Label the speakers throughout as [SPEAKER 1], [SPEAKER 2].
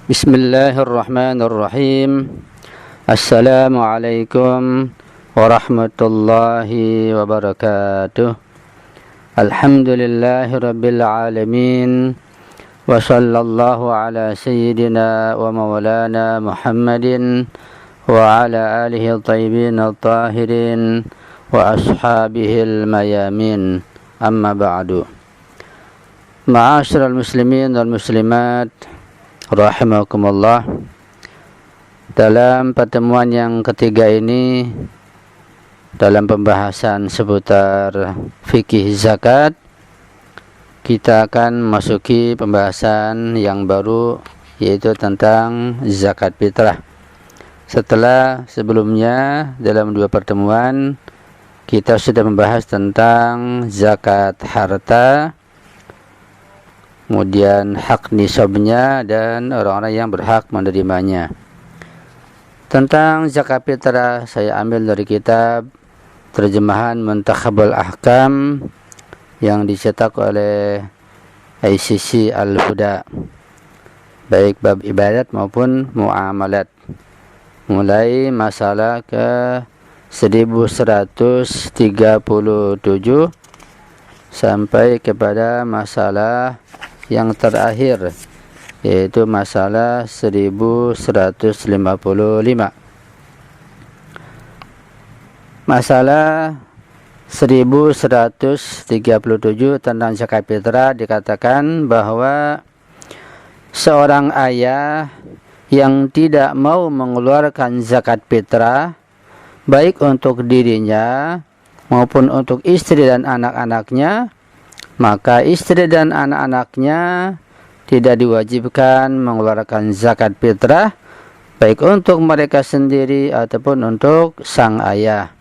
[SPEAKER 1] Bismillahirrahmanirrahim. Assalamualaikum warahmatullahi wabarakatuh. Alhamdulillahi rabbil alamin. Wa sallallahu ala sayyidina wa maulana Muhammadin wa ala alihi at-tayyibin at-tahirin wa ashabihil mayamin. Amma ba'du. Ma'asyiral muslimin wal muslimat rahimakumullah. Dalam pertemuan yang ketiga ini, dalam pembahasan seputar fikih zakat, kita akan masuki pembahasan yang baru, yaitu tentang zakat fitrah. Setelah sebelumnya dalam dua pertemuan kita sudah membahas tentang zakat harta, kemudian hak nisabnya dan orang-orang yang berhak menerimanya. Tentang zakat fitrah saya ambil dari kitab terjemahan Muntakhabul Ahkam yang dicetak oleh ICC Al-Huda, baik bab ibadat maupun muamalat, mulai masalah ke 1137 sampai kepada masalah yang terakhir, yaitu masalah 1155. Masalah 1137 tentang zakat fitrah dikatakan bahwa seorang ayah yang tidak mau mengeluarkan zakat fitrah, baik untuk dirinya maupun untuk istri dan anak-anaknya, maka istri dan anak-anaknya tidak diwajibkan mengeluarkan zakat fitrah, baik untuk mereka sendiri ataupun untuk sang ayah,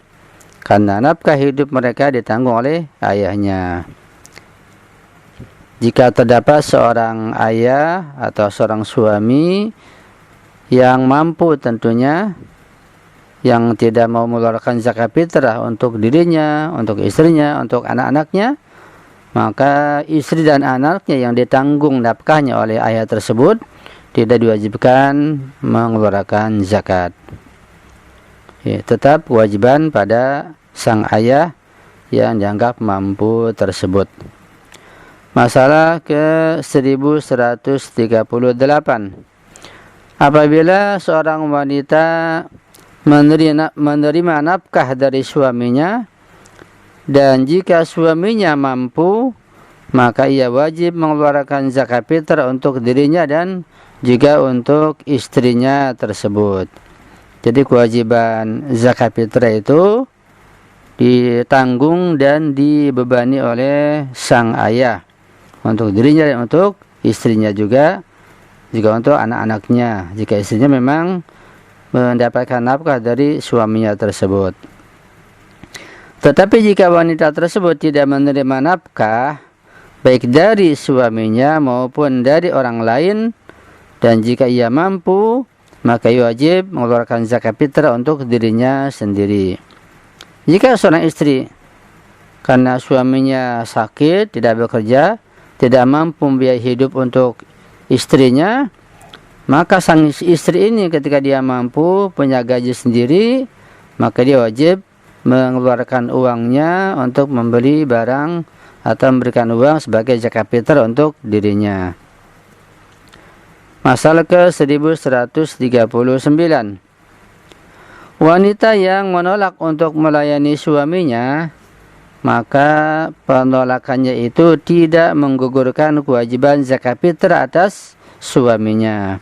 [SPEAKER 1] karena nafkah hidup mereka ditanggung oleh ayahnya. Jika terdapat seorang ayah atau seorang suami yang mampu tentunya, yang tidak mau mengeluarkan zakat fitrah untuk dirinya, untuk istrinya, untuk anak-anaknya, maka istri dan anaknya yang ditanggung nafkahnya oleh ayah tersebut tidak diwajibkan mengeluarkan zakat. Ya, tetap kewajiban pada sang ayah yang dianggap mampu tersebut. Masalah ke 1138. Apabila seorang wanita menerima nafkah dari suaminya, dan jika suaminya mampu, maka ia wajib mengeluarkan zakat fitrah untuk dirinya dan juga untuk istrinya tersebut. Jadi kewajiban zakat fitrah itu ditanggung dan dibebani oleh sang ayah, untuk dirinya dan untuk istrinya juga untuk anak-anaknya, jika istrinya memang mendapatkan nafkah dari suaminya tersebut. Tetapi jika wanita tersebut tidak menerima nafkah, baik dari suaminya maupun dari orang lain, dan jika ia mampu, maka ia wajib mengeluarkan zakat fitrah untuk dirinya sendiri. Jika seorang istri karena suaminya sakit, tidak bekerja, tidak mampu membiayai hidup untuk istrinya, maka sang istri ini ketika dia mampu punya gaji sendiri, maka dia wajib mengeluarkan uangnya untuk membeli barang atau memberikan uang sebagai zakat fitrah untuk dirinya. Masalah ke 1139. Wanita yang menolak untuk melayani suaminya, maka penolakannya itu tidak menggugurkan kewajiban zakat fitrah atas suaminya.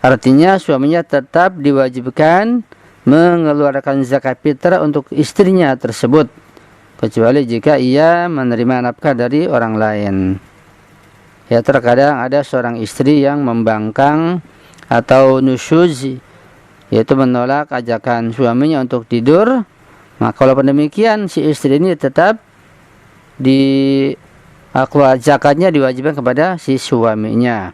[SPEAKER 1] Artinya suaminya tetap diwajibkan mengeluarkan zakat fitrah untuk istrinya tersebut, kecuali jika ia menerima nafkah dari orang lain. Ya, terkadang ada seorang istri yang membangkang atau nusyuz, yaitu menolak ajakan suaminya untuk tidur, maka kalau demikian si istri ini tetap zakatnya diwajibkan kepada si suaminya.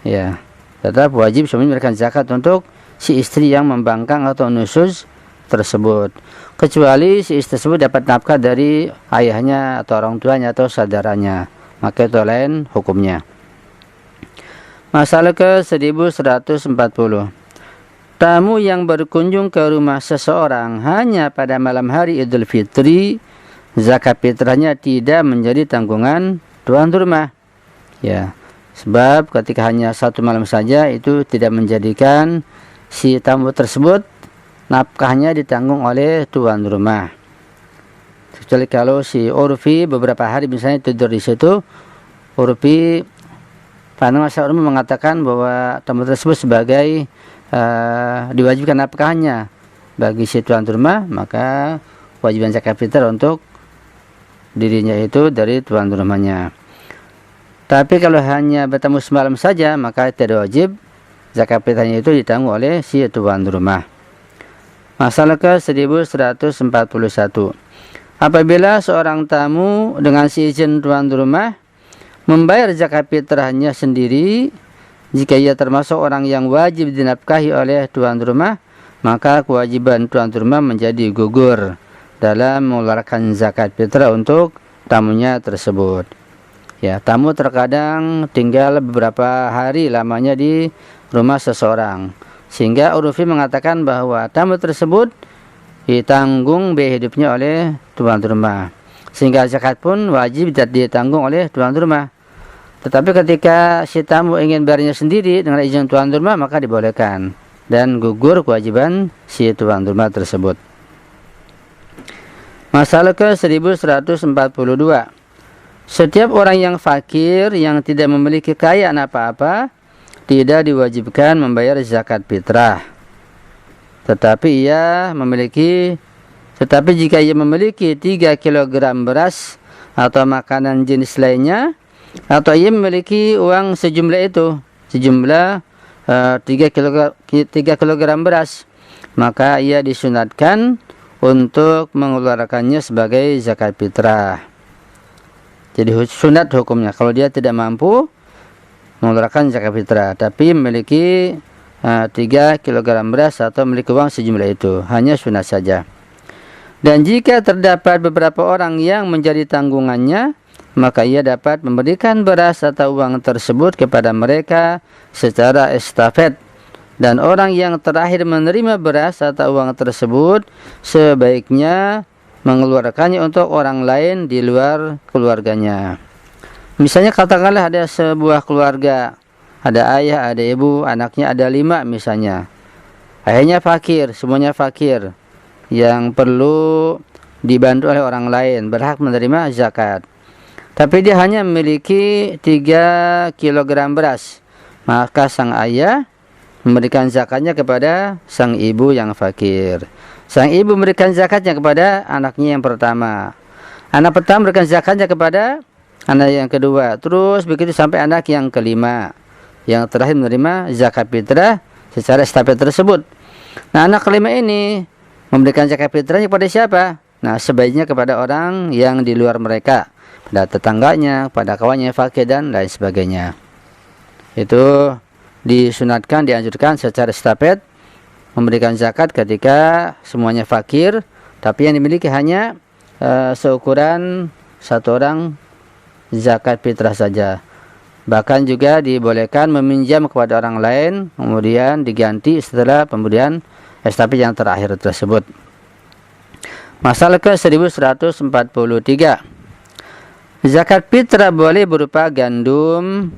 [SPEAKER 1] Ya, tetap wajib suami memberikan zakat untuk si istri yang membangkang atau nusyuz tersebut, kecuali si istri tersebut dapat nafkah dari ayahnya atau orang tuanya atau saudaranya, maka itu lain hukumnya. Masalah ke 1140. Tamu yang berkunjung ke rumah seseorang hanya pada malam hari Idul Fitri, zakat fitrahnya tidak menjadi tanggungan tuan rumah. Ya, sebab ketika hanya satu malam saja itu tidak menjadikan si tamu tersebut nafkahnya ditanggung oleh tuan rumah. Kecuali kalau si urfi beberapa hari misalnya tidur di situ, urfi pada masyarakat umum mengatakan bahwa tamu tersebut sebagai diwajibkan nafkahnya bagi si tuan rumah, maka kewajiban zakat fitrah untuk dirinya itu dari tuan rumahnya. Tapi kalau hanya bertamu semalam saja, maka tidak wajib zakat fitrahnya itu ditanggung oleh si tuan rumah. Masalah ke 1141. Apabila seorang tamu dengan seizin tuan rumah membayar zakat fitrahnya sendiri, jika ia termasuk orang yang wajib dinafkahi oleh tuan rumah, maka kewajiban tuan rumah menjadi gugur dalam mengeluarkan zakat fitrah untuk tamunya tersebut. Ya, tamu terkadang tinggal beberapa hari lamanya di rumah seseorang, sehingga urfi mengatakan bahwa tamu tersebut ditanggung biaya hidupnya oleh tuan rumah, sehingga zakat pun wajib ditanggung oleh tuan rumah. Tetapi ketika si tamu ingin bayarnya sendiri dengan izin tuan rumah, maka dibolehkan dan gugur kewajiban si tuan rumah tersebut. Masalah ke 1142. Setiap orang yang fakir yang tidak memiliki kekayaan apa-apa tidak diwajibkan membayar zakat fitrah. Tetapi jika ia memiliki 3 kg beras atau makanan jenis lainnya, atau ia memiliki uang sejumlah 3 kg beras, maka ia disunatkan untuk mengeluarkannya sebagai zakat fitrah. Jadi sunat hukumnya kalau dia tidak mampu mengeluarkan zakat fitrah, tapi memiliki 3 kg beras atau memiliki uang sejumlah itu, hanya sunat saja. Dan jika terdapat beberapa orang yang menjadi tanggungannya, maka ia dapat memberikan beras atau uang tersebut kepada mereka secara estafet. Dan orang yang terakhir menerima beras atau uang tersebut sebaiknya mengeluarkannya untuk orang lain di luar keluarganya. Misalnya katakanlah ada sebuah keluarga, ada ayah, ada ibu, anaknya ada 5 misalnya. Ayahnya fakir, semuanya fakir, yang perlu dibantu oleh orang lain, berhak menerima zakat. Tapi dia hanya memiliki 3 kg beras, maka sang ayah memberikan zakatnya kepada sang ibu yang fakir. Sang ibu memberikan zakatnya kepada anaknya yang pertama. Anak pertama memberikan zakatnya kepada anak yang kedua. Terus begitu sampai anak yang kelima, yang terakhir menerima zakat fitrah secara estafet tersebut. Nah, anak kelima ini memberikan zakat fitrahnya kepada siapa? Nah, sebaiknya kepada orang yang di luar mereka, pada tetangganya, pada kawannya fakir dan lain sebagainya. Itu disunatkan, dianjurkan secara estafet memberikan zakat ketika semuanya fakir, tapi yang dimiliki hanya seukuran satu orang zakat fitrah saja. Bahkan juga dibolehkan meminjam kepada orang lain, kemudian diganti setelah pemberian estafet yang terakhir tersebut. Masalah ke 1143. Zakat fitrah boleh berupa gandum,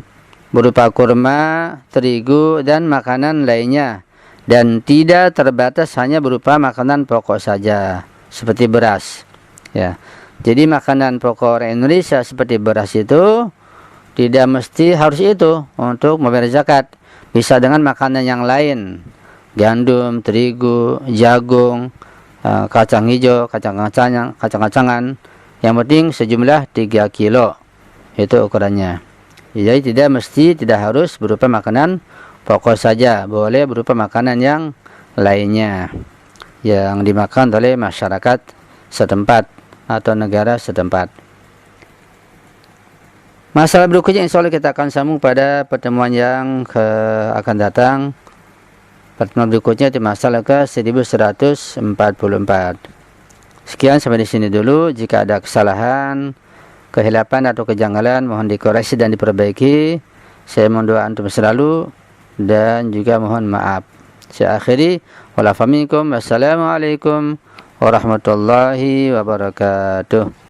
[SPEAKER 1] berupa kurma, terigu, dan makanan lainnya, dan tidak terbatas hanya berupa makanan pokok saja seperti beras. Ya, jadi makanan pokok orang Indonesia seperti beras itu tidak mesti harus itu untuk membayar zakat. Bisa dengan makanan yang lain, gandum, terigu, jagung, kacang hijau, kacang-kacangan. Yang penting sejumlah 3 kilo itu ukurannya. Jadi tidak harus berupa makanan pokok saja, boleh berupa makanan yang lainnya yang dimakan oleh masyarakat setempat atau negara setempat. Masalah berikutnya insya Allah kita akan sambung pada pertemuan yang akan datang. Pertemuan berikutnya di masalah ke 1144. Sekian sampai di sini dulu. Jika ada kesalahan, kehilapan atau kejanggalan mohon dikoreksi dan diperbaiki. Saya mendoa antum selalu dan juga mohon maaf. Saya akhiri, wala faminkum, wassalamualaikum warahmatullahi wabarakatuh.